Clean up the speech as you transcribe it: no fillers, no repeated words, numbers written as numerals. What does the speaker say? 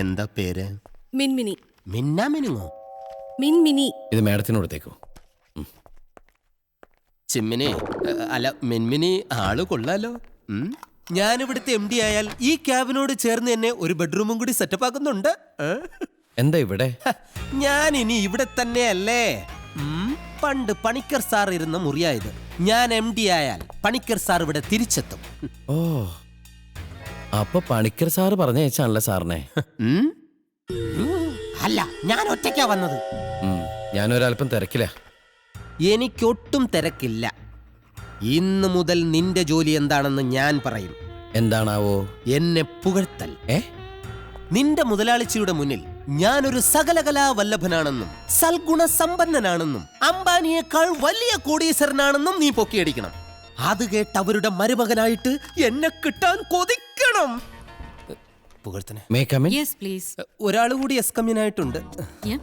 എന്താ പേര്? മിൻമിനി. മിന്നാ മിനുങ്ങോ? മിൻമിനി. ഇത് മാഡത്തിനോടത്തേക്കോ? ചിമ്മിനി അല്ല മിൻമിനി, ആള് കൊള്ളാലോ. ഞാനിവിടുത്തെ MD ആയാൽ ഈ ക്യാബിനോട് ചേർന്ന് തന്നെ ഒരു ബെഡ്റൂമും കൂടി സെറ്റപ്പ് ആക്കുന്നുണ്ട്. എന്താ ഇവിടെ? ഞാൻ ഇനി ഇവിടെ തന്നെയല്ലേ. പണ്ട് പണിക്കർ സാർ ഇരുന്ന മുറിയായത്. ഞാൻ MD ആയാൽ പണിക്കർ സാർ ഇവിടെ തിരിച്ചെത്തും. ഓ, അപ്പൊ പണിക്കർ സാറ് പറഞ്ഞയച്ചാണല്ലേ സാറിനെ? അല്ല, ഞാൻ ഒറ്റയ്ക്കാ വന്നത്. ഞാനൊരല്പം തിരക്കില്ല. എനിക്കൊട്ടും തിരക്കില്ല. ഇന്ന് മുതൽ നിന്റെ ജോലി എന്താണെന്ന് ഞാൻ പറയും. എന്താണാവോ? എന്നെ പുകഴ്ത്തൽ. നിന്റെ മുതലാളിച്ചിയുടെ മുന്നിൽ ഞാനൊരു സകലകലാ വല്ലഭനാണെന്നും സൽഗുണ സമ്പന്നനാണെന്നും അംബാനിയേക്കാൾ വലിയ കോടീശ്വരനാണെന്നും നീ പൊക്കിയടിക്കണം. അത് കേട്ട് അവരുടെ മരുമകനായിട്ട് എന്നെ കിട്ടാൻ കൊതിക്കണം. പുകഴ്ത്തനെ. May come in? Yes, please. ഒരാൾ കൂടി എസ്കമ്യനായിട്ടുണ്ട്. Yeah.